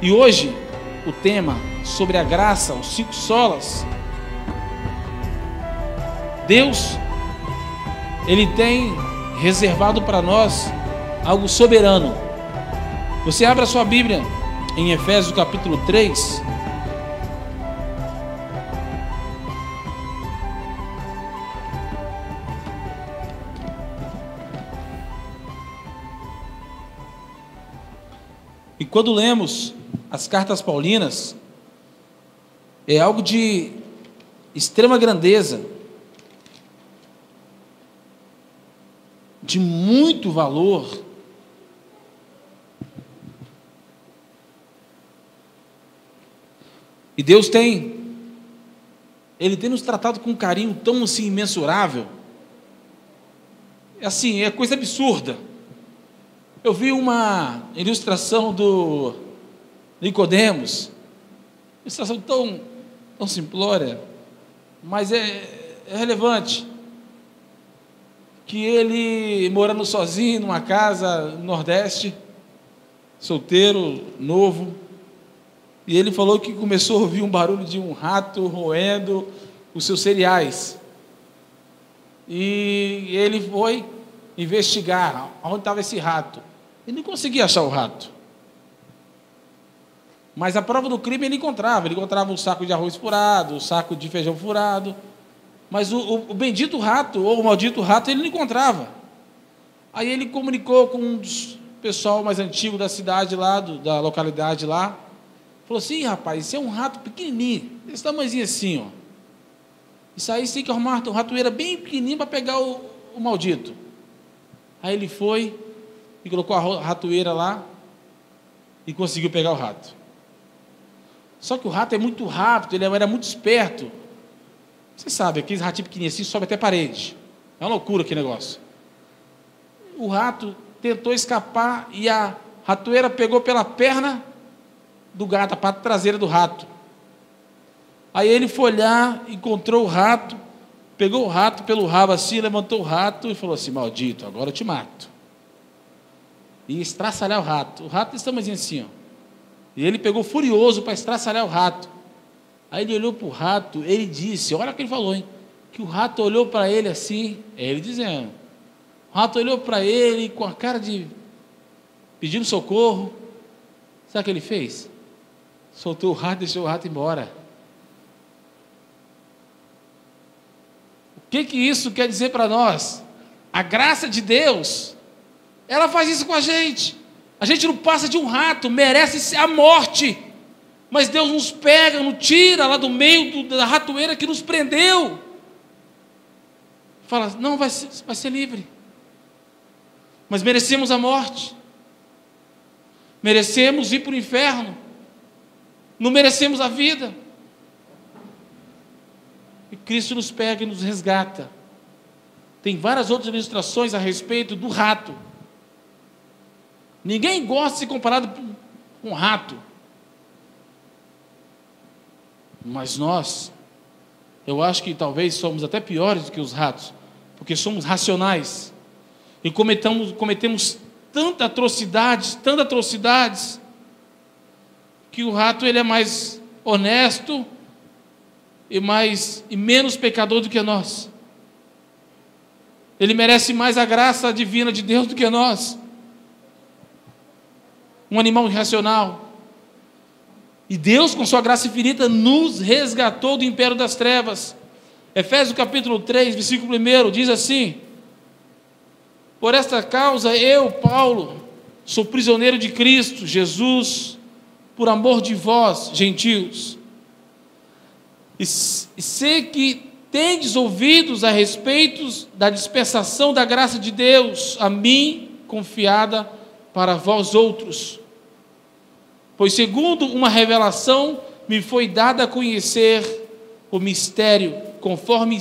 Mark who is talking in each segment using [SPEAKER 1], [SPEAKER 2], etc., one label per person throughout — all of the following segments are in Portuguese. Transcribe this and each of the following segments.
[SPEAKER 1] E hoje o tema sobre a graça, os 5 solas. Deus, Ele tem reservado para nós algo soberano. Você abre a sua Bíblia em Efésios capítulo 3. E quando lemos as cartas paulinas, é algo de extrema grandeza, de muito valor. E Deus Ele tem nos tratado com um carinho tão assim imensurável. Assim, é coisa absurda. Eu vi uma ilustração do Nicodemos, ilustração tão simplória, mas é relevante. Que ele, morando sozinho numa casa no Nordeste, solteiro, novo, e ele falou que começou a ouvir um barulho de um rato roendo os seus cereais. E ele foi investigar onde estava esse rato. Ele não conseguia achar o rato. Mas a prova do crime ele encontrava um saco de arroz furado, um saco de feijão furado. Mas o bendito rato, ou o maldito rato, ele não encontrava. Aí ele comunicou com um dos pessoal mais antigo da cidade lá, da localidade lá. Falou assim: rapaz, isso é um rato pequenininho, desse tamanhozinho assim, ó. Isso aí você tem que arrumar uma ratoeira bem pequenininha para pegar o maldito. Aí ele foi e colocou a ratoeira lá e conseguiu pegar o rato. Só que o rato é muito rápido, ele era muito esperto. Você sabe, aqueles ratinhos pequenininhos assim sobe até parede. É uma loucura aquele negócio. O rato tentou escapar e a ratoeira pegou pela perna do gato, a pata traseira do rato. Aí ele foi olhar, encontrou o rato, pegou o rato pelo rabo assim, levantou o rato e falou assim: maldito, agora eu te mato. E estraçalhar o rato. O rato desse tamanhozinho assim, ó. E ele pegou furioso para estraçalhar o rato. Aí ele olhou para o rato, ele disse, olha o que ele falou, hein? Que o rato olhou para ele assim, é ele dizendo. O rato olhou para ele com a cara de pedindo socorro. Sabe o que ele fez? Soltou o rato e deixou o rato embora. O que isso quer dizer para nós? A graça de Deus, ela faz isso com a gente. A gente não passa de um rato, merece a morte. Mas Deus nos pega, nos tira lá do meio da ratoeira que nos prendeu. Fala, não, vai ser livre. Mas merecemos a morte. Merecemos ir para o inferno. Não merecemos a vida. E Cristo nos pega e nos resgata. Tem várias outras ilustrações a respeito do rato. Ninguém gosta de ser comparado com um rato. Mas nós, eu acho que talvez somos até piores do que os ratos, porque somos racionais e cometemos tantas atrocidades, que o rato ele é mais honesto e menos pecador do que nós. Ele merece mais a graça divina de Deus do que nós. Um animal irracional. E Deus, com sua graça infinita, nos resgatou do império das trevas. Efésios capítulo 3, versículo 1, diz assim: por esta causa eu, Paulo, sou prisioneiro de Cristo Jesus, por amor de vós, gentios. E sei que tendes ouvidos a respeito da dispensação da graça de Deus, a mim confiada para vós outros. Pois segundo uma revelação me foi dada a conhecer o mistério, conforme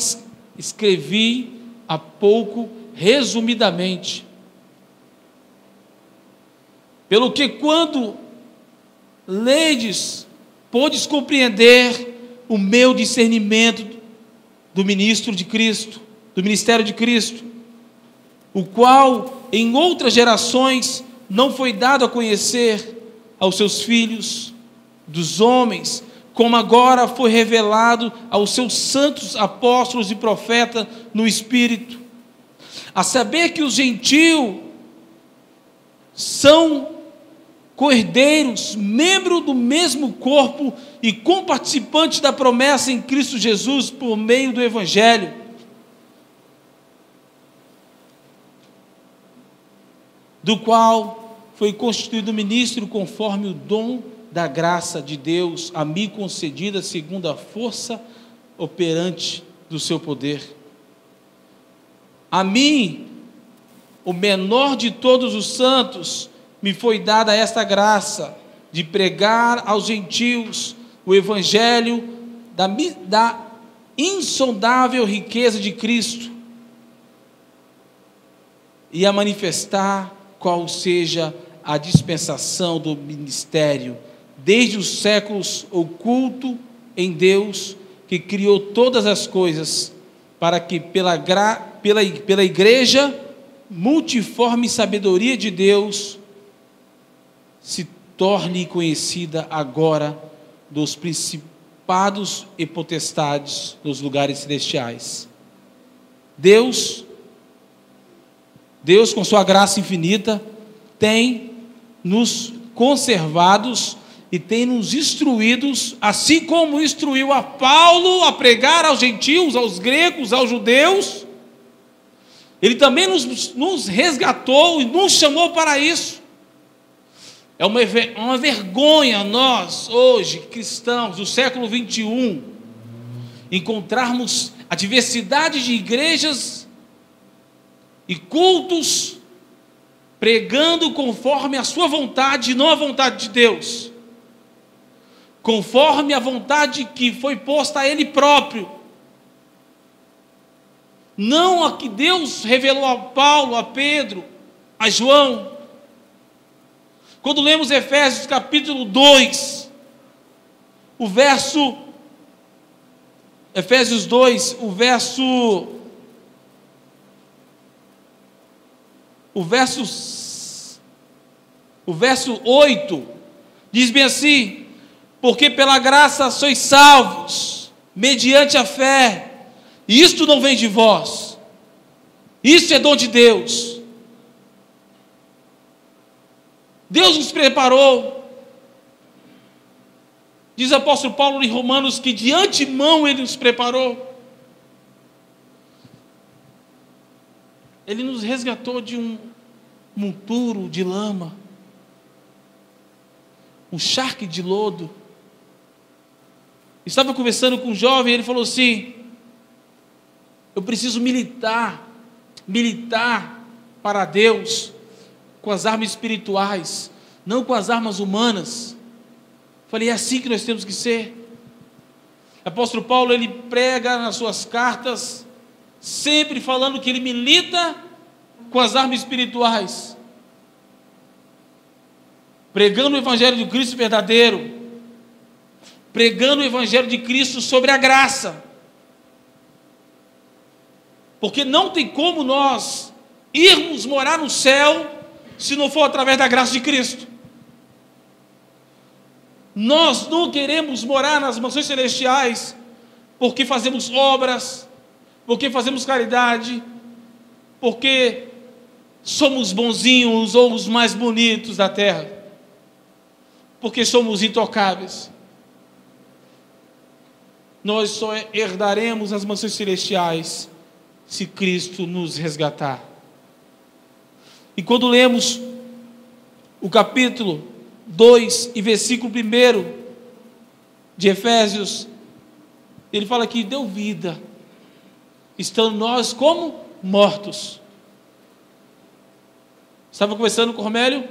[SPEAKER 1] escrevi há pouco, resumidamente. Pelo que quando ledes, podes compreender o meu discernimento do ministro de Cristo, do ministério de Cristo, o qual em outras gerações não foi dado a conhecer aos seus filhos, dos homens, como agora foi revelado aos seus santos apóstolos e profetas no Espírito, a saber que os gentios são co-herdeiros, membros do mesmo corpo e comparticipantes da promessa em Cristo Jesus por meio do Evangelho, do qual foi constituído ministro conforme o dom da graça de Deus a mim concedida segundo a força operante do seu poder. A mim, o menor de todos os santos, me foi dada esta graça de pregar aos gentios o evangelho da insondável riqueza de Cristo e a manifestar qual seja a dispensação do ministério desde os séculos oculto em Deus, que criou todas as coisas, para que pela igreja, multiforme sabedoria de Deus, se torne conhecida agora dos principados e potestades dos lugares celestiais. Deus, com sua graça infinita, tem nos conservados e tem nos instruídos, assim como instruiu a Paulo a pregar aos gentios, aos gregos, aos judeus. Ele também nos resgatou e nos chamou para isso. É uma vergonha nós, hoje, cristãos do século 21, encontrarmos a diversidade de igrejas e cultos pregando conforme a sua vontade e não a vontade de Deus, conforme a vontade que foi posta a Ele próprio, não a que Deus revelou a Paulo, a Pedro, a João. Quando lemos Efésios capítulo 2, Efésios 2, o verso 8, diz bem assim: porque pela graça sois salvos, mediante a fé, e isto não vem de vós, isso é dom de Deus. Deus nos preparou. Diz o apóstolo Paulo em Romanos que de antemão Ele nos preparou. Ele nos resgatou de um monturo de lama, um charque de lodo. Estava conversando com um jovem, ele falou assim: eu preciso militar para Deus com as armas espirituais, não com as armas humanas. Falei, é assim que nós temos que ser. O apóstolo Paulo, ele prega nas suas cartas, sempre falando que ele milita com as armas espirituais, pregando o evangelho de Cristo verdadeiro, pregando o evangelho de Cristo sobre a graça, porque não tem como nós irmos morar no céu se não for através da graça de Cristo. Nós não queremos morar nas mansões celestiais porque fazemos obras, porque fazemos caridade, porque somos bonzinhos ou os mais bonitos da terra, porque somos intocáveis. Nós só herdaremos as mansões celestiais se Cristo nos resgatar. E quando lemos o capítulo 2 e versículo 1 de Efésios, ele fala que deu vida, estando nós como mortos. Estava conversando com o Romélio,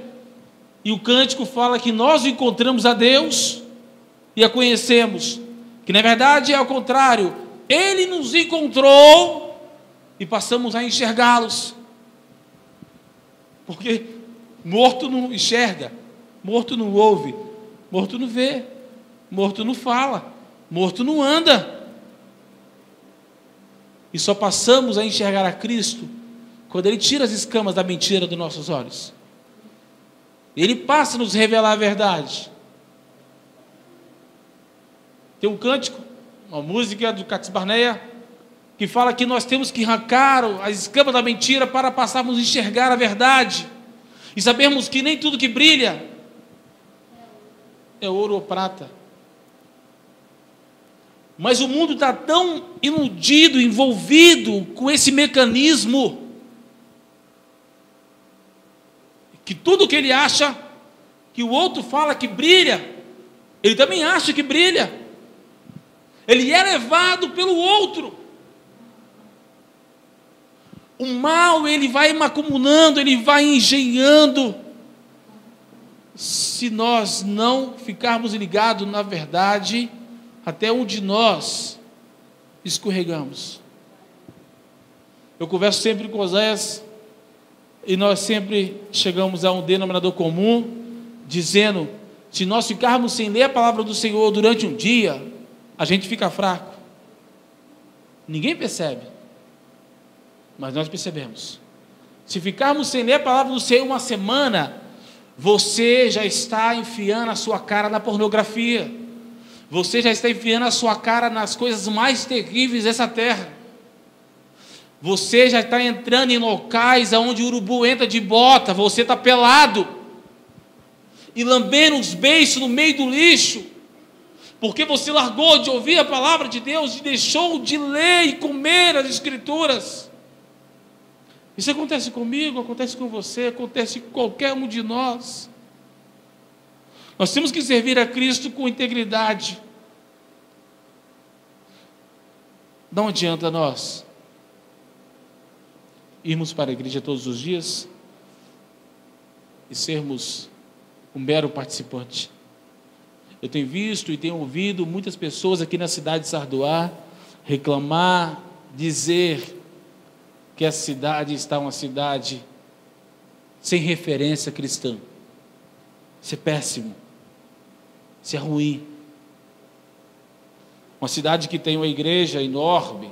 [SPEAKER 1] e o cântico fala que nós encontramos a Deus e a conhecemos, que na verdade é ao contrário, Ele nos encontrou e passamos a enxergá-los, porque morto não enxerga, morto não ouve, morto não vê, morto não fala, morto não anda. E só passamos a enxergar a Cristo quando Ele tira as escamas da mentira dos nossos olhos. Ele passa a nos revelar a verdade. Tem um cântico, uma música do Cactus Barneia, que fala que nós temos que arrancar as escamas da mentira para passarmos a enxergar a verdade. E sabemos que nem tudo que brilha é ouro ou prata. Mas o mundo está tão iludido, envolvido com esse mecanismo, que tudo que ele acha, que o outro fala que brilha, ele também acha que brilha. Ele é levado pelo outro. O mal, ele vai macumunando, ele vai engenhando. Se nós não ficarmos ligados na verdade, até onde nós escorregamos. Eu converso sempre com Oséias, e nós sempre chegamos a um denominador comum, dizendo, se nós ficarmos sem ler a palavra do Senhor durante um dia, a gente fica fraco. Ninguém percebe, mas nós percebemos. Se ficarmos sem ler a palavra do Senhor uma semana, você já está enfiando a sua cara na pornografia, você já está enfiando a sua cara nas coisas mais terríveis dessa terra, você já está entrando em locais onde o urubu entra de bota, você está pelado, e lambendo os beiços no meio do lixo, porque você largou de ouvir a palavra de Deus e deixou de ler e comer as Escrituras. Isso acontece comigo, acontece com você, acontece com qualquer um de nós. Nós temos que servir a Cristo com integridade. Não adianta nós irmos para a igreja todos os dias e sermos um mero participante. Eu tenho visto e tenho ouvido muitas pessoas aqui na cidade de Sardoá reclamar, dizer que a cidade está uma cidade sem referência cristã. Isso é péssimo, isso é ruim. Uma cidade que tem uma igreja enorme,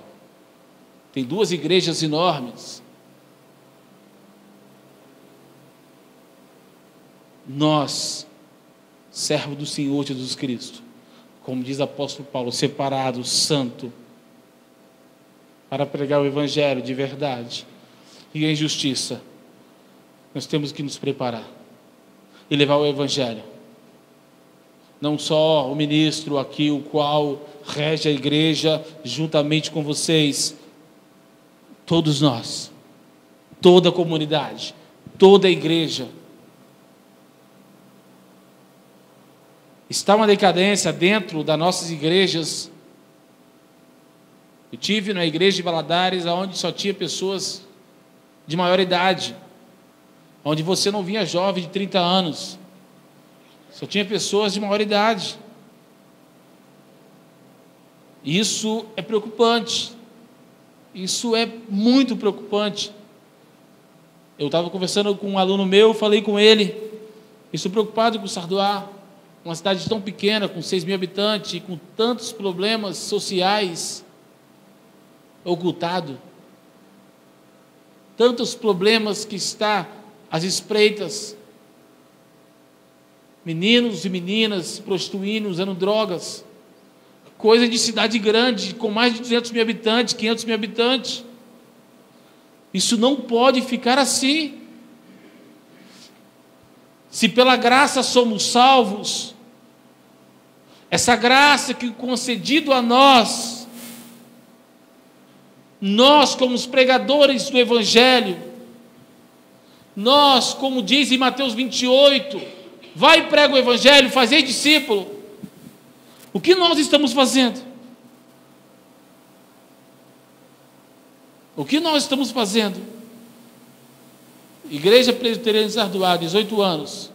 [SPEAKER 1] tem 2 igrejas enormes. Nós, servo do Senhor Jesus Cristo, como diz o apóstolo Paulo, separado, santo, para pregar o evangelho de verdade e em justiça, nós temos que nos preparar e levar o evangelho. Não só o ministro aqui, o qual rege a igreja juntamente com vocês, todos nós, toda a comunidade, toda a igreja. Está uma decadência dentro das nossas igrejas. Eu tive na igreja de Valadares, onde só tinha pessoas de maior idade, onde você não via jovem de 30 anos, só tinha pessoas de maior idade. Isso é preocupante, isso é muito preocupante. Eu estava conversando com um aluno meu, falei com ele, estou preocupado com o Sardoá, uma cidade tão pequena, com 6 mil habitantes, e com tantos problemas sociais ocultados, tantos problemas que está às espreitas, meninos e meninas se prostituindo, usando drogas, coisa de cidade grande, com mais de 200 mil habitantes, 500 mil habitantes. Isso não pode ficar assim. Se pela graça somos salvos, essa graça que é concedido a nós como os pregadores do Evangelho, nós, como diz em Mateus 28, vai e prega o Evangelho, fazei discípulo. O que nós estamos fazendo? O que nós estamos fazendo? Igreja Presbiteriana de Sardoá, 18 anos.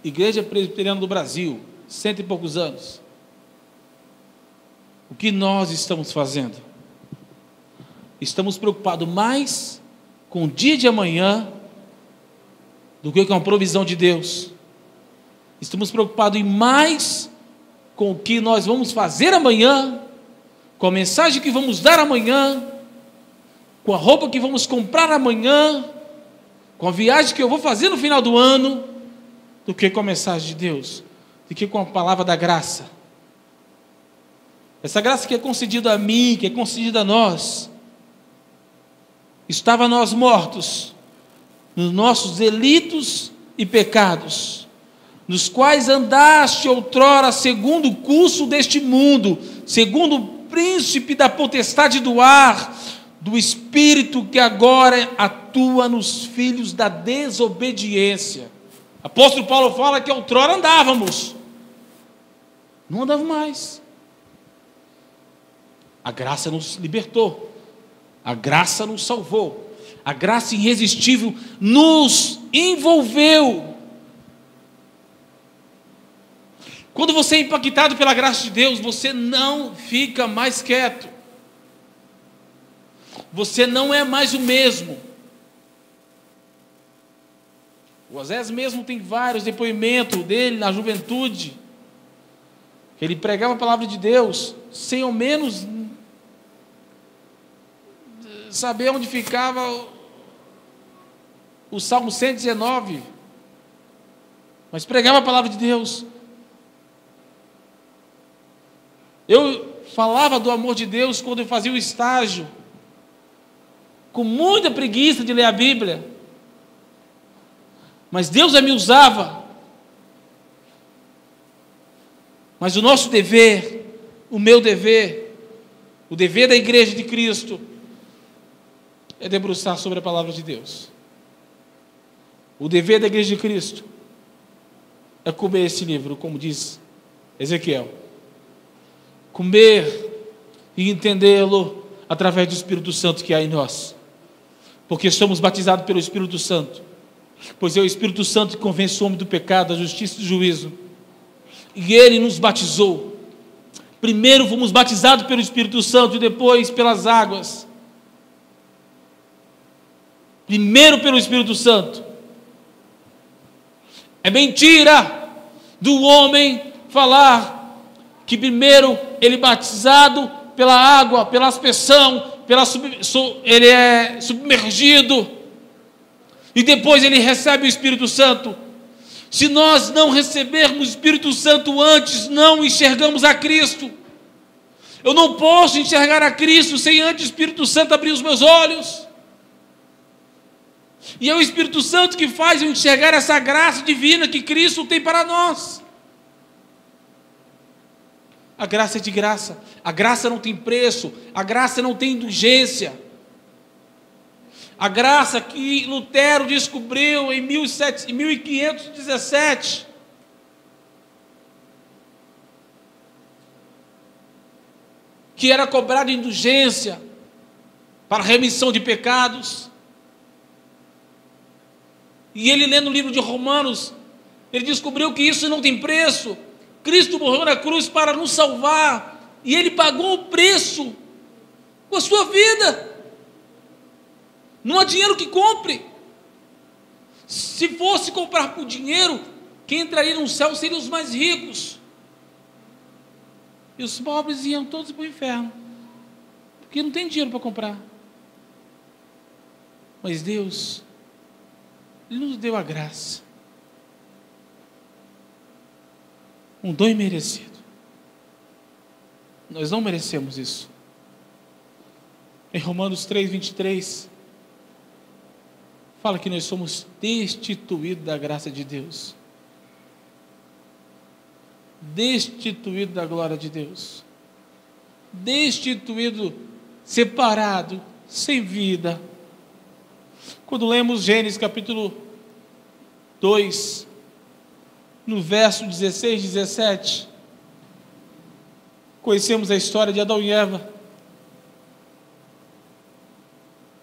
[SPEAKER 1] Igreja Presbiteriana do Brasil, 100 e poucos anos. O que nós estamos fazendo? Estamos preocupados mais com o dia de amanhã do que com a provisão de Deus. Estamos preocupados mais com o que nós vamos fazer amanhã, com a mensagem que vamos dar amanhã, com a roupa que vamos comprar amanhã, com a viagem que eu vou fazer no final do ano, do que com a mensagem de Deus, do que com a palavra da graça. Essa graça que é concedida a mim, que é concedida a nós. Estava nós mortos nos nossos delitos e pecados, nos quais andaste outrora segundo o curso deste mundo, segundo o príncipe da potestade do ar, do espírito que agora atua nos filhos da desobediência. Apóstolo Paulo fala que outrora andávamos, não andávamos mais. A graça nos libertou, a graça nos salvou, a graça irresistível nos envolveu. Quando você é impactado pela graça de Deus, você não fica mais quieto. Você não é mais o mesmo. O Osés mesmo tem vários depoimentos dele na juventude. Ele pregava a palavra de Deus sem ao menos saber onde ficava o Salmo 119. Mas pregava a palavra de Deus. Eu falava do amor de Deus quando eu fazia o estágio, com muita preguiça de ler a Bíblia, mas Deus me usava. Mas o nosso dever, o meu dever, o dever da igreja de Cristo, é debruçar sobre a palavra de Deus. O dever da igreja de Cristo é comer esse livro, como diz Ezequiel. Comer e entendê-lo através do Espírito Santo que há em nós. Porque somos batizados pelo Espírito Santo. Pois é o Espírito Santo que convence o homem do pecado, da justiça e do juízo. E Ele nos batizou. Primeiro fomos batizados pelo Espírito Santo e depois pelas águas. Primeiro pelo Espírito Santo. É mentira do homem falar que primeiro ele é batizado pela água, pela aspersão, ele é submergido e depois ele recebe o Espírito Santo. Se nós não recebermos o Espírito Santo antes, não enxergamos a Cristo. Eu não posso enxergar a Cristo sem antes o Espírito Santo abrir os meus olhos. E é o Espírito Santo que faz eu enxergar essa graça divina que Cristo tem para nós. A graça é de graça, a graça não tem preço, a graça não tem indulgência. A graça que Lutero descobriu em 1517, que era cobrada indulgência para remissão de pecados. E ele, lendo o livro de Romanos, ele descobriu que isso não tem preço. Cristo morreu na cruz para nos salvar, e Ele pagou o preço com a sua vida. Não há dinheiro que compre. Se fosse comprar por dinheiro, quem entraria no céu seriam os mais ricos, e os pobres iam todos para o inferno, porque não tem dinheiro para comprar. Mas Deus, Ele nos deu a graça, um dom imerecido. Nós não merecemos isso. Em Romanos 3:23 fala que nós somos destituídos da graça de Deus, destituídos da glória de Deus, destituído, separado, sem vida. Quando lemos Gênesis capítulo 2, no verso 16, 17, conhecemos a história de Adão e Eva.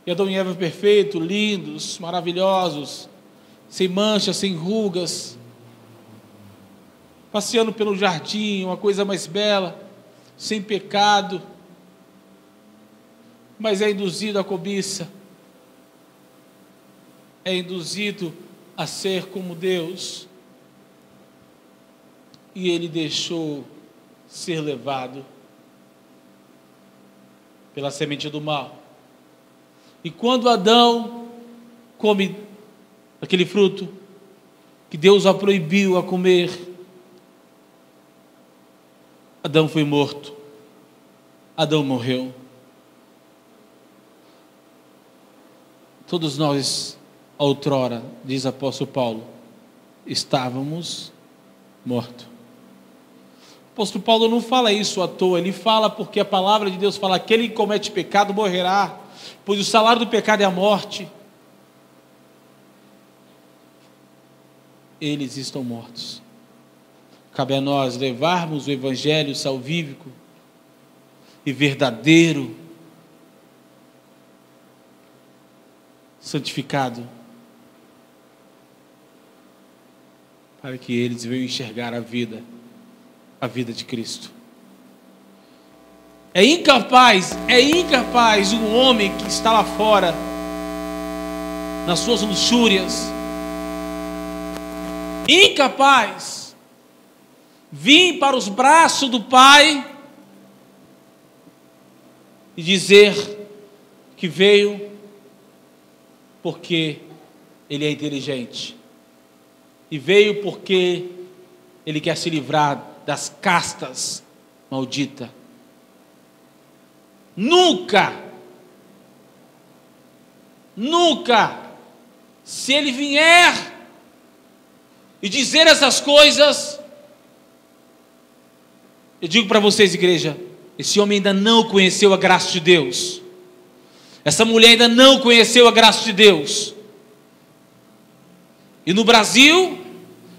[SPEAKER 1] E Adão e Eva perfeitos, lindos, maravilhosos, sem manchas, sem rugas, passeando pelo jardim, uma coisa mais bela, sem pecado, mas é induzido à cobiça, é induzido a ser como Deus, e ele deixou ser levado pela semente do mal. E quando Adão come aquele fruto que Deus o proibiu a comer, Adão foi morto. Adão morreu. Todos nós, outrora, diz o apóstolo Paulo, estávamos mortos. O apóstolo Paulo não fala isso à toa, ele fala porque a palavra de Deus fala: aquele que comete pecado morrerá, pois o salário do pecado é a morte. Eles estão mortos. Cabe a nós levarmos o evangelho salvífico e verdadeiro, santificado, para que eles venham enxergar a vida de Cristo. É incapaz um homem que está lá fora, nas suas luxúrias, incapaz, vir para os braços do Pai e dizer que veio porque ele é inteligente e veio porque ele quer se livrar das castas malditas. Nunca, se ele vier e dizer essas coisas, eu digo para vocês, igreja, esse homem ainda não conheceu a graça de Deus. Essa mulher ainda não conheceu a graça de Deus. E no Brasil,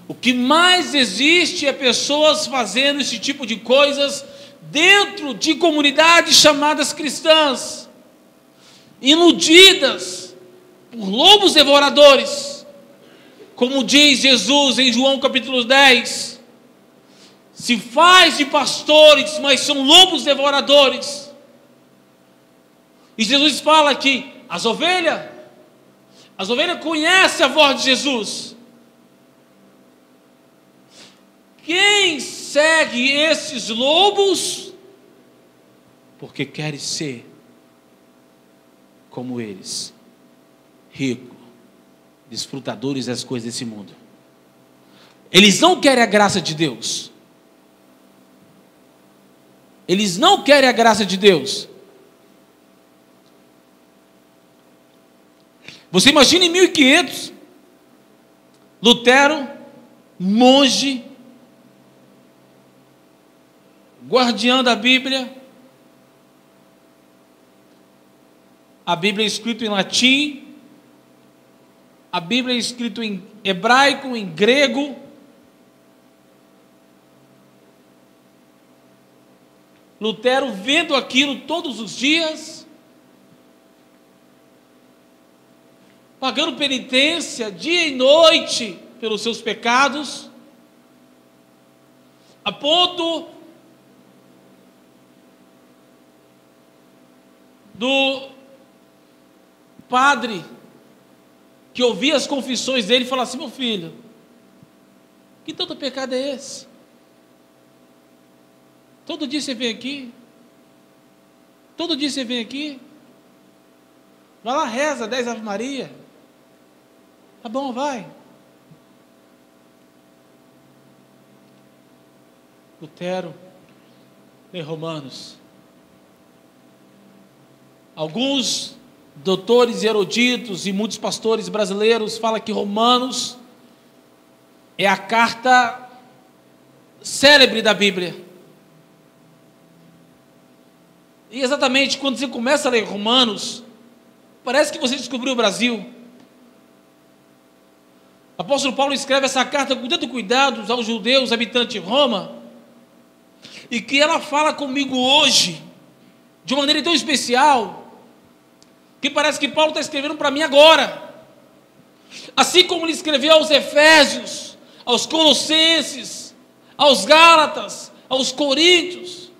[SPEAKER 1] o que mais existe é pessoas fazendo esse tipo de coisas dentro de comunidades chamadas cristãs, iludidas por lobos devoradores, como diz Jesus em João capítulo 10, se faz de pastores, mas são lobos devoradores. E Jesus fala que as ovelhas conhecem a voz de Jesus. Quem segue esses lobos, porque quer ser como eles, rico, desfrutadores das coisas desse mundo. Eles não querem a graça de Deus. Eles não querem a graça de Deus. Você imagina em 1500, Lutero, monge, guardião da Bíblia, a Bíblia é escrita em latim, a Bíblia é escrita em hebraico, em grego. Lutero vendo aquilo todos os dias, pagando penitência dia e noite pelos seus pecados, a ponto do padre que ouvia as confissões dele falar assim: meu filho, que tanto pecado é esse? Todo dia você vem aqui, vai lá, reza 10 Ave Maria, tá bom, vai. Lutero, lê Romanos. Alguns doutores eruditos e muitos pastores brasileiros falam que Romanos é a carta célebre da Bíblia. E exatamente quando você começa a ler Romanos, parece que você descobriu o Brasil. O apóstolo Paulo escreve essa carta com tanto cuidado aos judeus habitantes de Roma, e que ela fala comigo hoje de uma maneira tão especial, que parece que Paulo está escrevendo para mim agora. Assim como ele escreveu aos Efésios, aos Colossenses, aos Gálatas, aos Coríntios.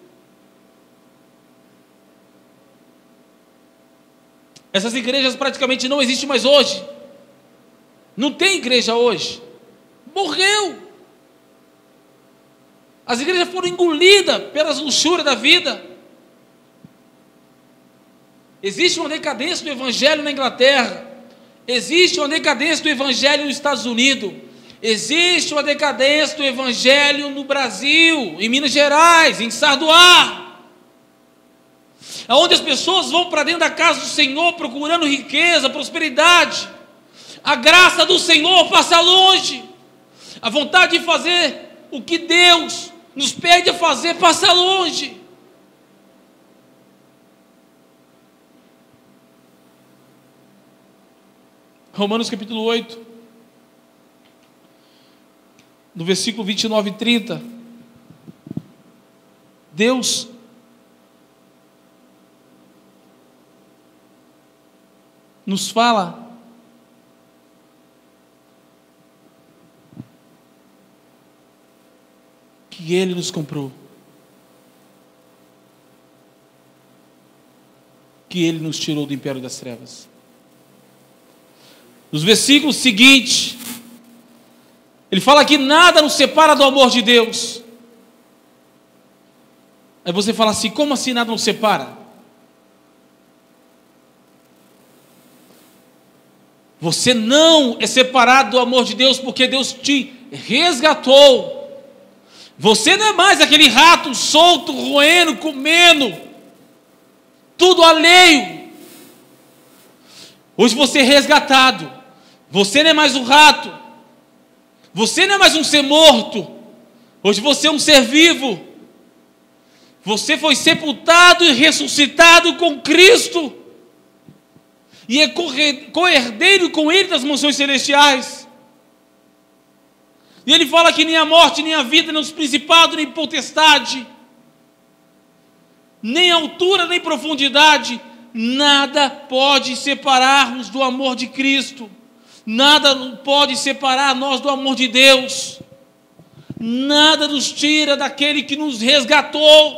[SPEAKER 1] Essas igrejas praticamente não existem mais hoje. Não tem igreja hoje. Morreu. As igrejas foram engolidas pelas luxúrias da vida. Existe uma decadência do evangelho na Inglaterra. Existe uma decadência do evangelho nos Estados Unidos. Existe uma decadência do evangelho no Brasil, em Minas Gerais, em Sardoá, onde as pessoas vão para dentro da casa do Senhor procurando riqueza, prosperidade. A graça do Senhor passa longe. A vontade de fazer o que Deus nos pede a fazer passa longe. Romanos capítulo 8, no versículo 29 e 30, Deus nos fala que Ele nos comprou, que Ele nos tirou do império das trevas. Nos versículos seguintes, ele fala que nada nos separa do amor de Deus. Aí você fala assim, como assim nada nos separa? Você não é separado do amor de Deus porque Deus te resgatou. Você não é mais aquele rato solto, roendo, comendo, tudo alheio. Hoje você é resgatado. Você não é mais um rato. Você não é mais um ser morto. Hoje você é um ser vivo. Você foi sepultado e ressuscitado com Cristo. E é co-herdeiro com Ele das mansões celestiais. E Ele fala que nem a morte, nem a vida, nem os principados, nem potestade, nem altura, nem profundidade, nada pode separar-nos do amor de Cristo. Nada pode separar nós do amor de Deus. Nada nos tira daquele que nos resgatou.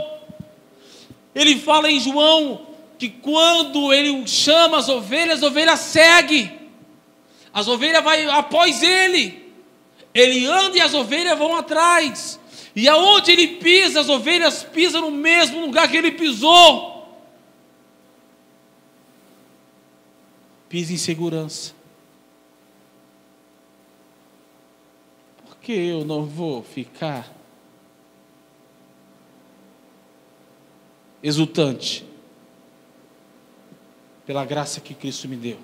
[SPEAKER 1] Ele fala em João que quando Ele chama as ovelhas seguem. As ovelhas vão após Ele. Ele anda e as ovelhas vão atrás. E aonde Ele pisa, as ovelhas pisam no mesmo lugar que Ele pisou. Pisa em segurança. Porque eu não vou ficar exultante pela graça que Cristo me deu.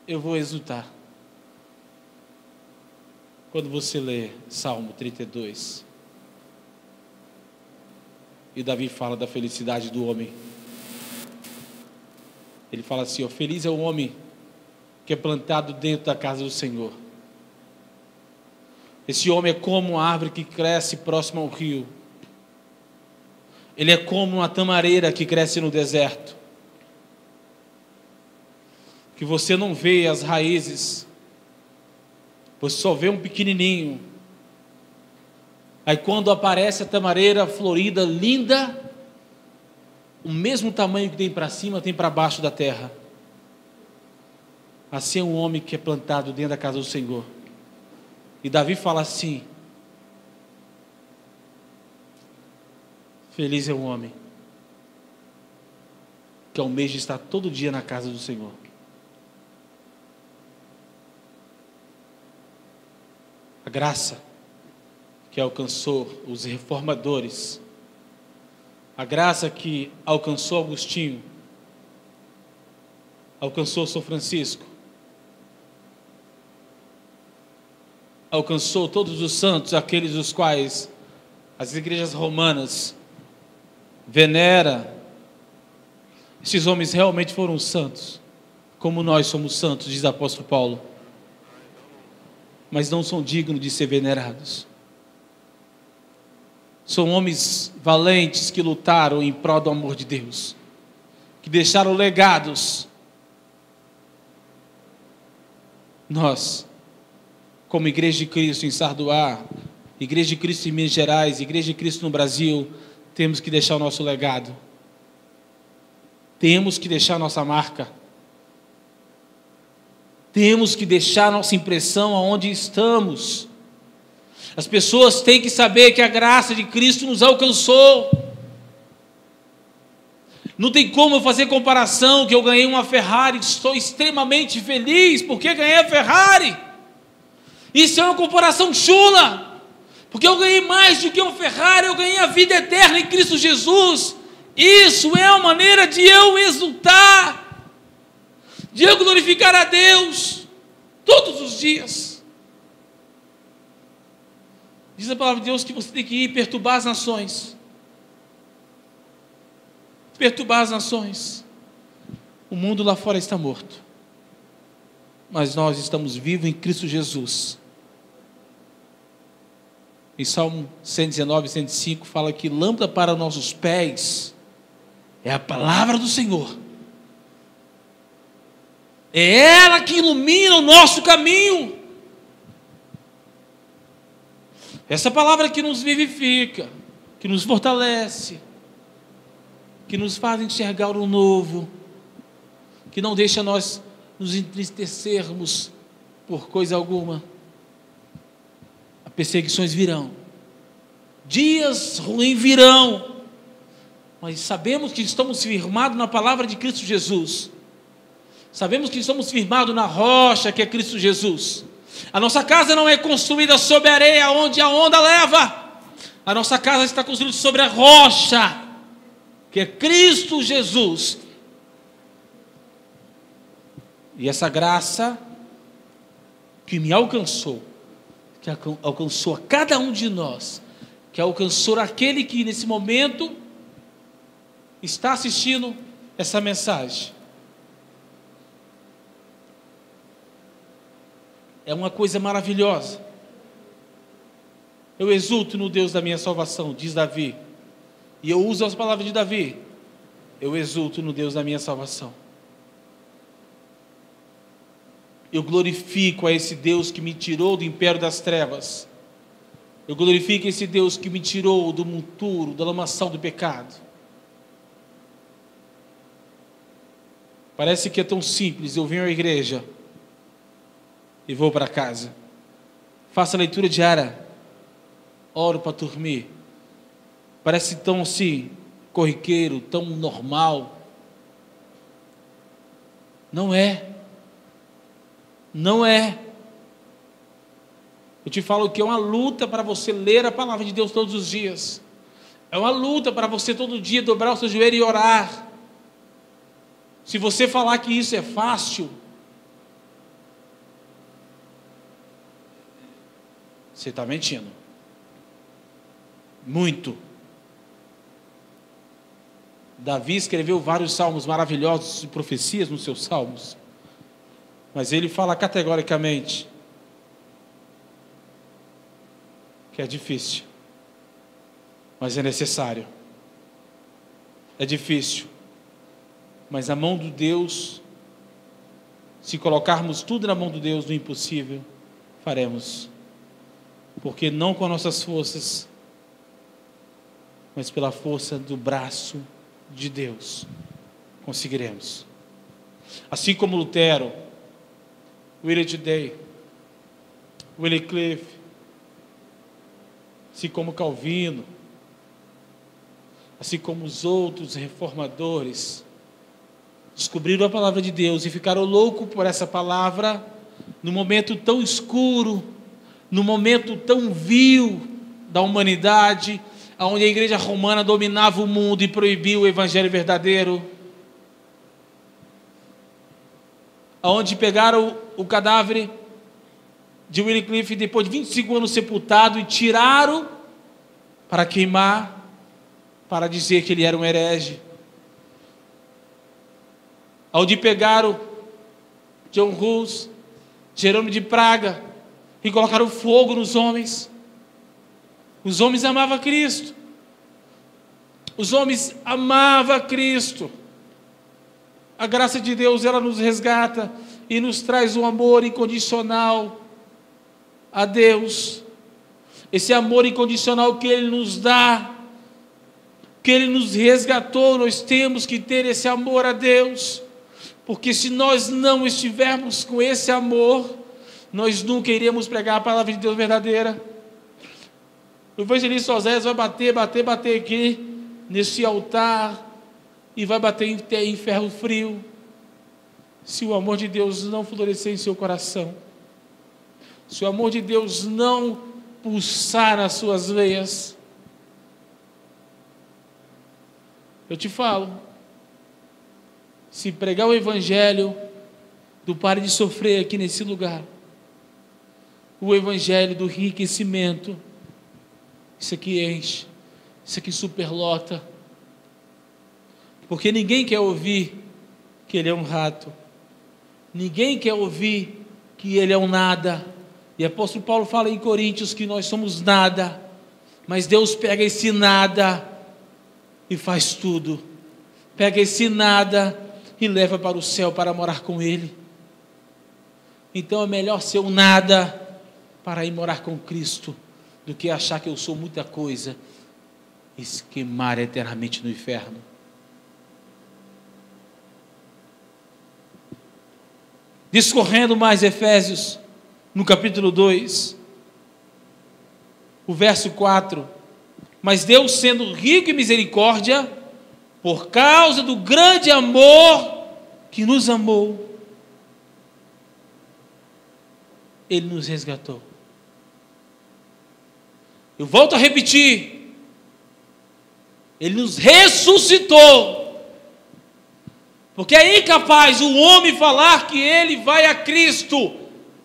[SPEAKER 1] Eu vou exultar quando você lê Salmo 32 e Davi fala da felicidade do homem. Ele fala assim, ó, feliz é o homem que é plantado dentro da casa do Senhor. Esse homem é como uma árvore que cresce próximo ao rio. Ele é como uma tamareira que cresce no deserto, que você não vê as raízes, você só vê um pequenininho. Aí quando aparece a tamareira florida, linda, o mesmo tamanho que tem para cima, tem para baixo da terra. Assim é um homem que é plantado dentro da casa do Senhor. E Davi fala assim, feliz é o homem que almeja estar todo dia na casa do Senhor. A graça que alcançou os reformadores, a graça que alcançou Agostinho, alcançou São Francisco, alcançou todos os santos, aqueles os quais as igrejas romanas venera. Esses homens realmente foram santos, como nós somos santos, diz o apóstolo Paulo, mas não são dignos de ser venerados. São homens valentes que lutaram em prol do amor de Deus, que deixaram legados. Nós, como Igreja de Cristo em Sardoá, Igreja de Cristo em Minas Gerais, Igreja de Cristo no Brasil, temos que deixar o nosso legado. Temos que deixar a nossa marca. Temos que deixar a nossa impressão aonde estamos. As pessoas têm que saber que a graça de Cristo nos alcançou. Não tem como eu fazer comparação que eu ganhei uma Ferrari, estou extremamente feliz porque ganhei a Ferrari. Isso é uma comparação chula, porque eu ganhei mais do que uma Ferrari, eu ganhei a vida eterna em Cristo Jesus. Isso é uma maneira de eu exultar, de eu glorificar a Deus todos os dias. Diz a palavra de Deus que você tem que ir perturbar as nações. Perturbar as nações. O mundo lá fora está morto, mas nós estamos vivos em Cristo Jesus. Em Salmo 119, 105 fala que lâmpada para nossos pés é a palavra do Senhor. É ela que ilumina o nosso caminho. Essa palavra que nos vivifica, que nos fortalece, que nos faz enxergar o novo, que não deixa nós nos entristecermos por coisa alguma. As perseguições virão, dias ruins virão, mas sabemos que estamos firmados na palavra de Cristo Jesus. Sabemos que estamos firmados na rocha que é Cristo Jesus. A nossa casa não é construída sobre a areia onde a onda leva. A nossa casa está construída sobre a rocha que é Cristo Jesus. E essa graça que me alcançou, que alcançou a cada um de nós, que alcançou aquele que nesse momento está assistindo essa mensagem, é uma coisa maravilhosa. Eu exulto no Deus da minha salvação, diz Davi. E eu uso as palavras de Davi. Eu exulto no Deus da minha salvação. Eu glorifico a esse Deus que me tirou do império das trevas. Eu glorifico esse Deus que me tirou do monturo, da lamaçal do pecado. Parece que é tão simples. Eu venho à igreja e vou para casa. Faço a leitura diária. Oro para dormir. Parece tão assim, corriqueiro, tão normal. Não é. Não é. Eu te falo que é uma luta para você ler a palavra de Deus todos os dias. É uma luta para você todo dia dobrar o seu joelho e orar. Se você falar que isso é fácil, você está mentindo. Muito. Davi escreveu vários salmos maravilhosos e profecias nos seus salmos. Mas ele fala categoricamente que é difícil, mas é necessário. É difícil, mas a mão de Deus, se colocarmos tudo na mão de Deus, do impossível, faremos. Porque não com nossas forças, mas pela força do braço de Deus, conseguiremos. Assim como Lutero, William Day, Wycliffe, assim como Calvino, assim como os outros reformadores, descobriram a palavra de Deus e ficaram loucos por essa palavra, no momento tão escuro, no momento tão vil da humanidade, onde a igreja romana dominava o mundo e proibia o evangelho verdadeiro, onde pegaram o cadáver de Wycliffe depois de 25 anos sepultado e tiraram para queimar, para dizer que ele era um herege, onde pegaram John Hus, Jerônimo de Praga e colocaram fogo nos homens. Os homens amavam Cristo. Os homens amavam Cristo. A graça de Deus, ela nos resgata e nos traz um amor incondicional a Deus. Esse amor incondicional que Ele nos dá, que Ele nos resgatou, nós temos que ter esse amor a Deus. Porque se nós não estivermos com esse amor, nós nunca iremos pregar a palavra de Deus verdadeira. O evangelista Oséias vai bater aqui nesse altar e vai bater em ferro frio se o amor de Deus não florescer em seu coração, se o amor de Deus não pulsar nas suas veias. Eu te falo, se pregar o evangelho do pare de sofrer aqui nesse lugar, o evangelho do enriquecimento, isso aqui enche, isso aqui superlota, porque ninguém quer ouvir que ele é um rato, ninguém quer ouvir que ele é um nada. E o apóstolo Paulo fala em Coríntios que nós somos nada, mas Deus pega esse nada e faz tudo, pega esse nada e leva para o céu para morar com Ele. Então é melhor ser um nada para ir morar com Cristo, do que achar que eu sou muita coisa e se queimar eternamente no inferno. Discorrendo mais Efésios, no capítulo 2, o verso 4, mas Deus, sendo rico em misericórdia, por causa do grande amor que nos amou, Ele nos resgatou. Eu volto a repetir, Ele nos ressuscitou, porque é incapaz o homem falar que ele vai a Cristo,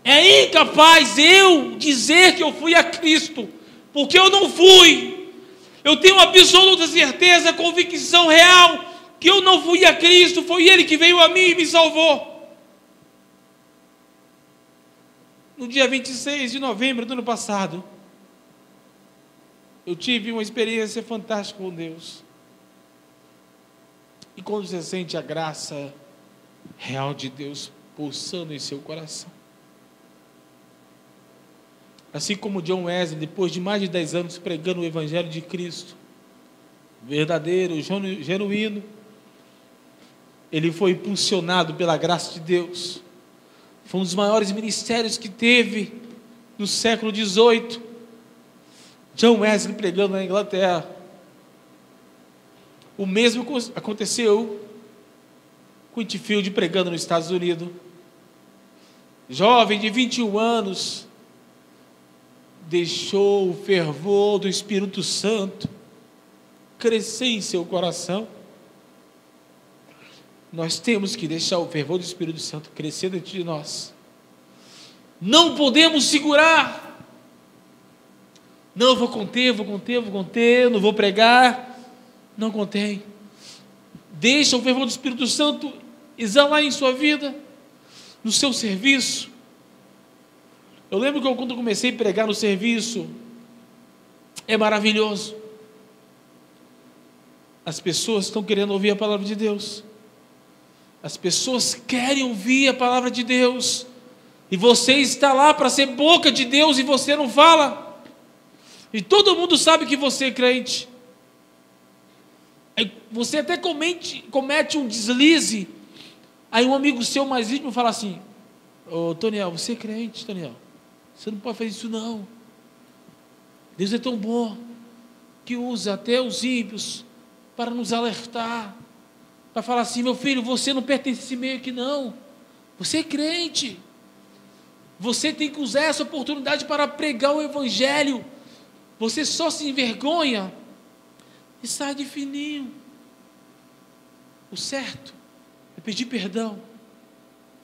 [SPEAKER 1] é incapaz eu dizer que eu fui a Cristo, porque eu não fui. Eu tenho absoluta certeza, convicção real, que eu não fui a Cristo, foi Ele que veio a mim e me salvou. No dia 26 de novembro do ano passado, eu tive uma experiência fantástica com Deus. E quando você sente a graça real de Deus pulsando em seu coração, assim como John Wesley, depois de mais de 10 anos pregando o Evangelho de Cristo, verdadeiro, genuíno, ele foi impulsionado pela graça de Deus. Foi um dos maiores ministérios que teve no século XVIII. John Wesley pregando na Inglaterra. O mesmo aconteceu com Whitefield pregando nos Estados Unidos. Jovem de 21 anos, deixou o fervor do Espírito Santo crescer em seu coração. Nós temos que deixar o fervor do Espírito Santo crescer dentro de nós. Não podemos segurar. Não, vou conter, não vou pregar. Não contém. Deixa o fervor do Espírito Santo exalar em sua vida, no seu serviço. Eu lembro que quando eu comecei a pregar no serviço, é maravilhoso. As pessoas estão querendo ouvir a palavra de Deus. As pessoas querem ouvir a palavra de Deus. E você está lá para ser boca de Deus e você não fala. E todo mundo sabe que você é crente. Aí você até comete um deslize. Aí um amigo seu mais íntimo fala assim: ô Toniel, você é crente, Toniel. Você não pode fazer isso não. Deus é tão bom que usa até os ímpios para nos alertar, para falar assim: meu filho, você não pertence a esse meio aqui não. Você é crente. Você tem que usar essa oportunidade para pregar o Evangelho. Você só se envergonha e sai de fininho. O certo é pedir perdão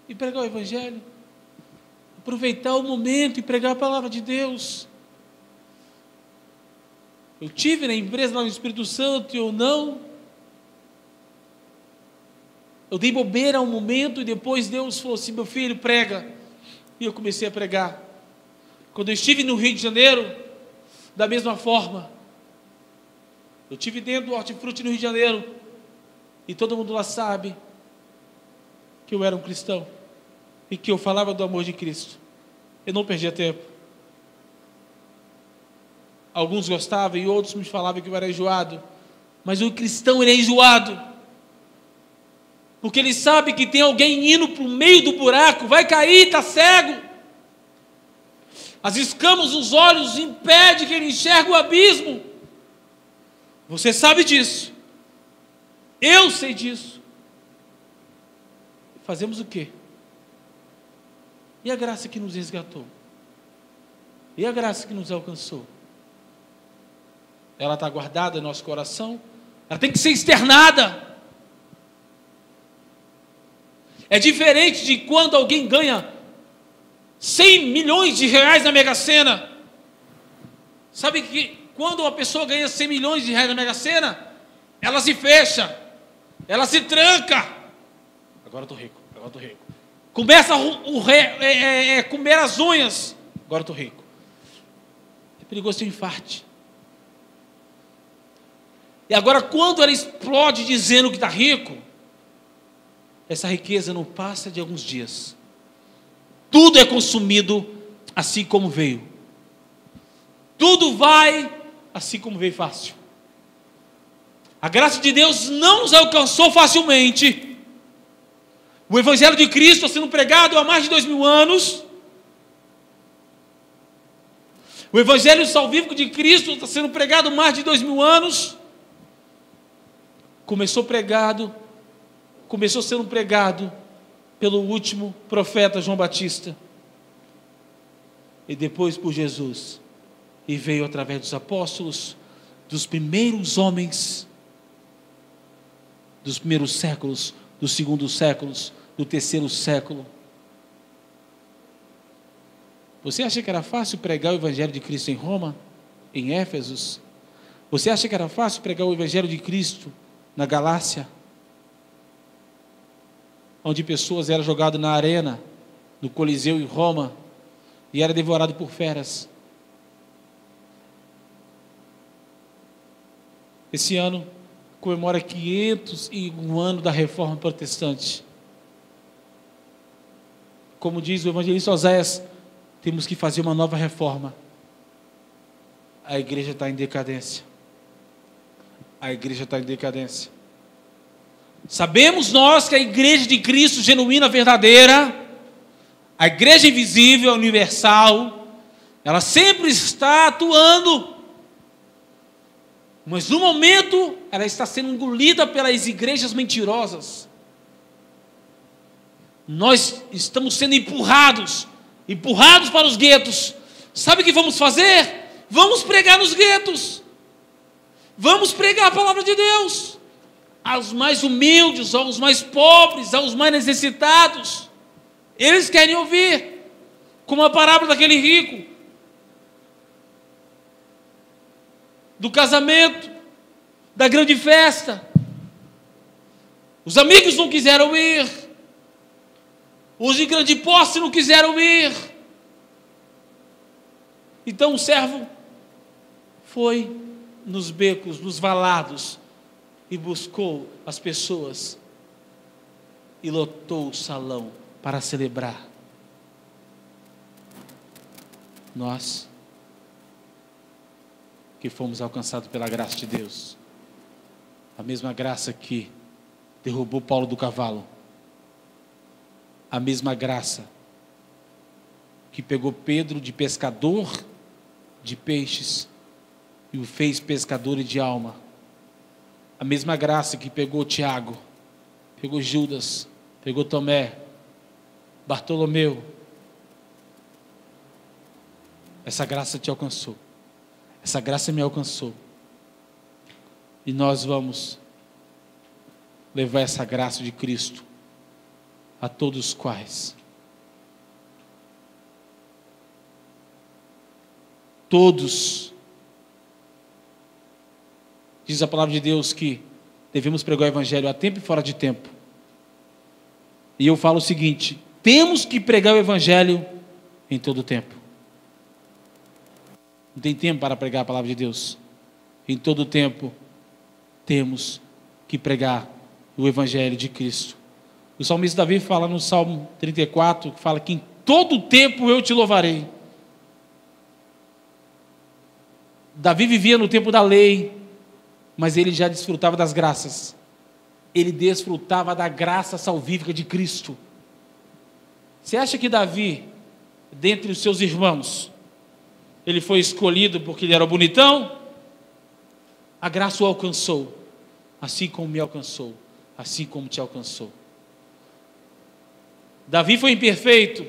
[SPEAKER 1] e pregar o Evangelho. Aproveitar o momento e pregar a palavra de Deus. Eu tive na empresa lá no Espírito Santo e eu dei bobeira um momento e depois Deus falou assim: meu filho, prega. E eu comecei a pregar. Quando eu estive no Rio de Janeiro, da mesma forma, eu estive dentro do Hortifruti no Rio de Janeiro e todo mundo lá sabe que eu era um cristão e que eu falava do amor de Cristo. Eu não perdia tempo. Alguns gostavam e outros me falavam que eu era enjoado. Mas o cristão, ele é enjoado, porque ele sabe que tem alguém indo para o meio do buraco, vai cair, está cego. As escamas dos olhos impedem que ele enxergue o abismo. Você sabe disso. Eu sei disso. Fazemos o quê? E a graça que nos resgatou? E a graça que nos alcançou? Ela está guardada em nosso coração? Ela tem que ser externada. É diferente de quando alguém ganha 100 milhões de reais na Mega Sena. Sabe que quando uma pessoa ganha 100 milhões de reais na Mega Sena, ela se fecha, ela se tranca. Agora eu estou rico, agora eu estou rico. Começa a comer as unhas. Agora eu estou rico. É perigoso ter um infarte. E agora, quando ela explode dizendo que está rico, essa riqueza não passa de alguns dias. Tudo é consumido assim como veio. Tudo vai assim como veio fácil. A graça de Deus não nos alcançou facilmente. O Evangelho de Cristo está sendo pregado há mais de 2000 anos. O Evangelho salvífico de Cristo está sendo pregado há mais de 2000 anos. Começou sendo pregado pelo último profeta João Batista. E depois por Jesus. E veio através dos apóstolos, dos primeiros homens, dos primeiros séculos, dos segundos séculos, do terceiro século. Você acha que era fácil pregar o Evangelho de Cristo em Roma, em Éfeso? Você acha que era fácil pregar o Evangelho de Cristo na Galácia, onde pessoas eram jogadas na arena, no Coliseu em Roma, e eram devoradas por feras? Esse ano comemora 501 anos da Reforma Protestante. Como diz o evangelista Oséias, temos que fazer uma nova reforma. A igreja está em decadência. A igreja está em decadência. Sabemos nós que a igreja de Cristo genuína, verdadeira, a igreja invisível, universal, ela sempre está atuando. Mas no momento, ela está sendo engolida pelas igrejas mentirosas. Nós estamos sendo empurrados para os guetos. Sabe o que vamos fazer? Vamos pregar nos guetos. Vamos pregar a palavra de Deus aos mais humildes, aos mais pobres, aos mais necessitados. Eles querem ouvir, como a parábola daquele rico, do casamento, da grande festa. Os amigos não quiseram ir, os de grande posse não quiseram ir. Então o servo foi nos becos, nos valados, e buscou as pessoas e lotou o salão para celebrar. Nós que fomos alcançados pela graça de Deus, a mesma graça que derrubou Paulo do cavalo, a mesma graça que pegou Pedro de pescador de peixes e o fez pescador de alma, a mesma graça que pegou Tiago, pegou Judas, pegou Tomé, Bartolomeu, essa graça te alcançou. Essa graça me alcançou. E nós vamos levar essa graça de Cristo a todos os quais todos, diz a palavra de Deus que devemos pregar o Evangelho a tempo e fora de tempo. E eu falo o seguinte: temos que pregar o Evangelho em todo o tempo. Não tem tempo para pregar a palavra de Deus. Em todo o tempo temos que pregar o Evangelho de Cristo. O salmista Davi fala no Salmo 34, que fala que em todo o tempo eu te louvarei. Davi vivia no tempo da lei, mas ele já desfrutava das graças. Ele desfrutava da graça salvífica de Cristo. Você acha que Davi, dentre os seus irmãos, ele foi escolhido porque ele era bonitão? A graça o alcançou. assim como me alcançou, assim como te alcançou. Davi foi imperfeito,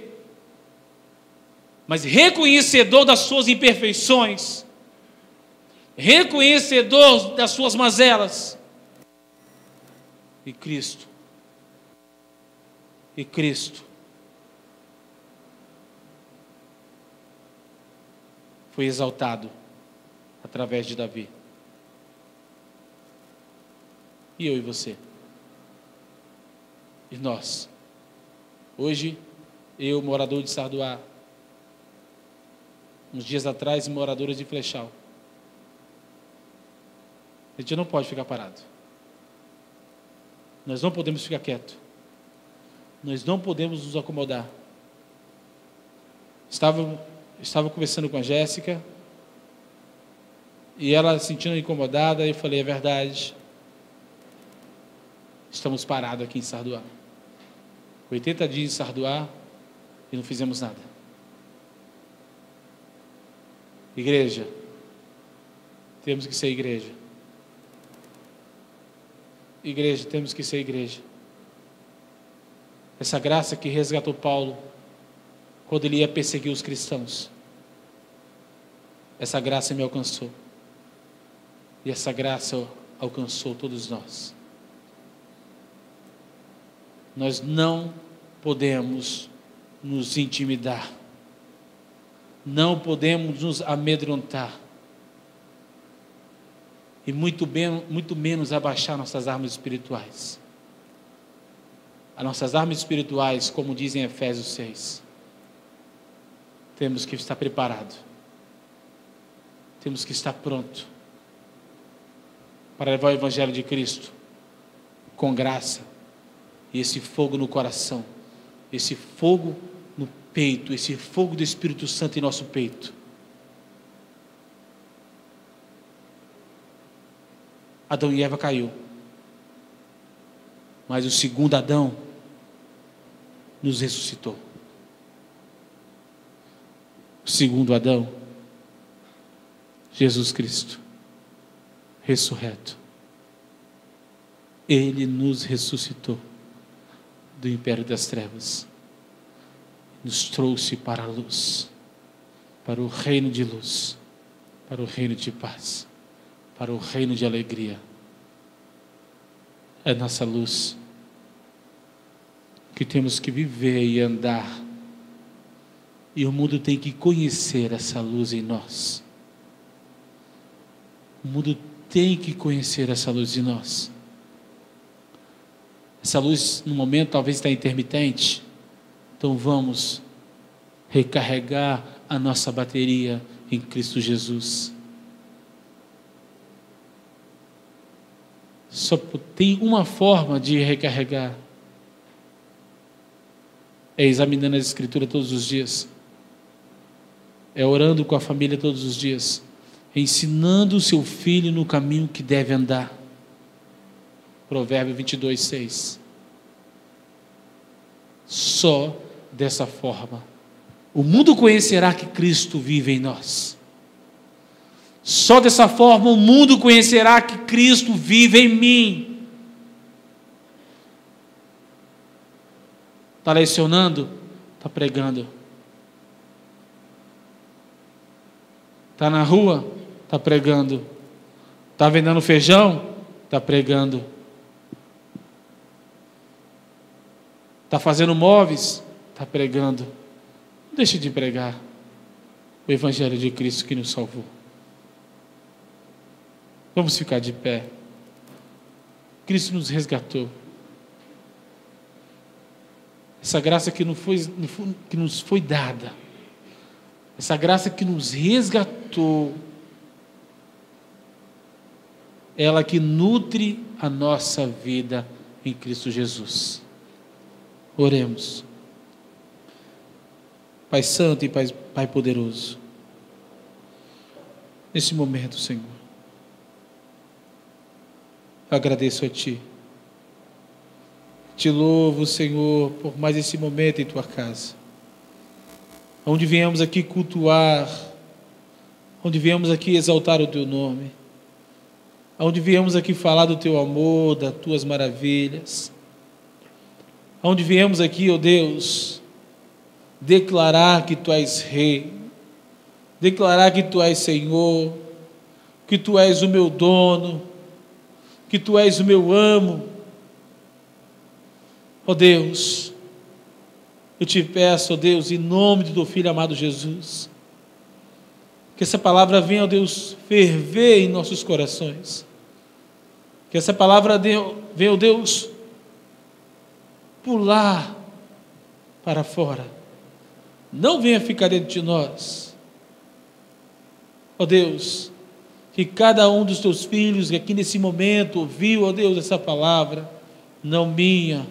[SPEAKER 1] mas reconhecedor das suas imperfeições, reconhecedor das suas mazelas. E Cristo foi exaltado através de Davi. E eu e você? E nós? Hoje, eu, morador de Sarduá, uns dias atrás, moradores de Flechal. A gente não pode ficar parado. Nós não podemos ficar quietos. Nós não podemos nos acomodar. Estava conversando com a Jéssica, e ela se sentindo incomodada, e eu falei, é verdade. Estamos parados aqui em Sarduá. 80 dias em Sarduá e não fizemos nada. Igreja, temos que ser igreja. Igreja, temos que ser igreja. Essa graça que resgatou Paulo quando ele ia perseguir os cristãos, essa graça me alcançou. E essa graça alcançou todos nós. Nós não podemos nos intimidar. Não podemos nos amedrontar. E muito menos abaixar nossas armas espirituais. As nossas armas espirituais, como dizem Efésios 6, temos que estar preparados. Temos que estar prontos para levar o Evangelho de Cristo com graça. E esse fogo no coração, esse fogo no peito, esse fogo do Espírito Santo em nosso peito. Adão e Eva caiu, mas o segundo Adão nos ressuscitou. O segundo Adão, Jesus Cristo, ressurreto, Ele nos ressuscitou do império das trevas, nos trouxe para a luz, para o reino de luz, para o reino de paz, para o reino de alegria. É nossa luz que temos que viver e andar, e o mundo tem que conhecer essa luz em nós. O mundo tem que conhecer essa luz em nós. Essa luz, no momento, talvez está intermitente. Então vamos recarregar a nossa bateria em Cristo Jesus. Só tem uma forma de recarregar. É examinando as Escrituras todos os dias. É orando com a família todos os dias. É ensinando o seu filho no caminho que deve andar. Provérbio 22, 6. Só dessa forma o mundo conhecerá que Cristo vive em nós. Só dessa forma o mundo conhecerá que Cristo vive em mim. Está lecionando? Está pregando. Está na rua? Está pregando. Está vendendo feijão? Está pregando. Está fazendo móveis? Está pregando. Não deixe de pregar o Evangelho de Cristo que nos salvou. Vamos ficar de pé. Cristo nos resgatou. Essa graça que nos foi dada, essa graça que nos resgatou, ela que nutre a nossa vida em Cristo Jesus. Oremos. Pai Santo e Pai Poderoso, nesse momento, Senhor, eu agradeço a Ti. Te louvo, Senhor, por mais esse momento em Tua casa, onde viemos aqui cultuar, onde viemos aqui exaltar o Teu nome. onde viemos aqui falar do Teu amor, das Tuas maravilhas, onde viemos aqui, ó Deus, declarar que Tu és Rei, declarar que Tu és Senhor, que Tu és o meu dono, que Tu és o meu amo. Ó Deus, eu te peço, ó Deus, em nome do Teu Filho amado Jesus, que essa palavra venha, ó Deus, ferver em nossos corações, que essa palavra venha, ó Deus, pular para fora, não venha ficar dentro de nós. Ó Deus, que cada um dos Teus filhos que aqui nesse momento ouviu, ó Deus, essa palavra, não minha,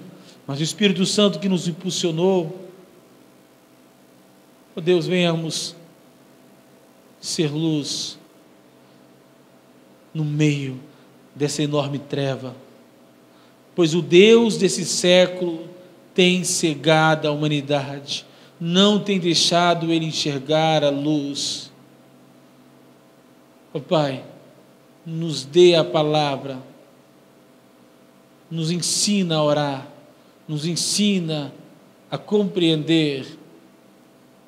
[SPEAKER 1] mas o Espírito Santo que nos impulsionou, ó Deus, venhamos ser luz no meio dessa enorme treva, pois o Deus desse século tem cegado a humanidade, não tem deixado ele enxergar a luz. Ó Pai, nos dê a palavra, nos ensina a orar, nos ensina a compreender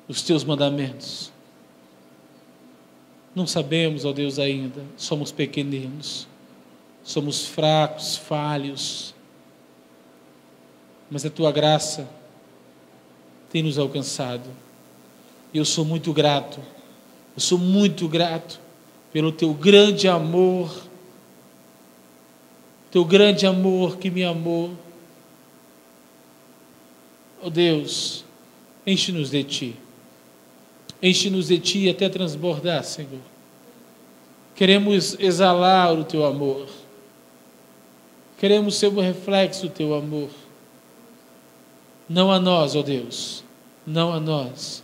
[SPEAKER 1] os Teus mandamentos. Não sabemos, ó Deus, ainda, somos pequeninos, somos fracos, falhos, mas a Tua graça tem nos alcançado, e eu sou muito grato pelo Teu grande amor, Teu grande amor que me amou. Ó Deus, enche-nos de Ti até transbordar, Senhor. Queremos exalar o Teu amor, queremos ser um reflexo do Teu amor. Não a nós, ó Deus, não a nós,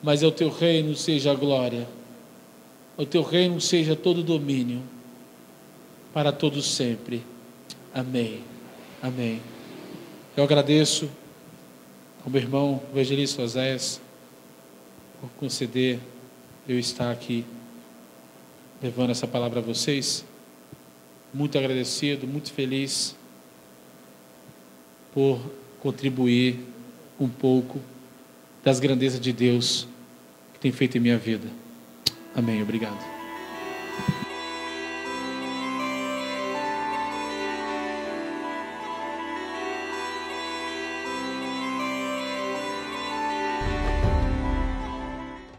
[SPEAKER 1] mas ao Teu reino seja a glória, ao Teu reino seja todo o domínio, para todos sempre. Amém. Amém. Eu agradeço ao meu irmão evangelista Oséias por conceder eu estar aqui levando essa palavra a vocês. Muito agradecido, muito feliz por contribuir um pouco das grandezas de Deus que tem feito em minha vida. Amém. Obrigado.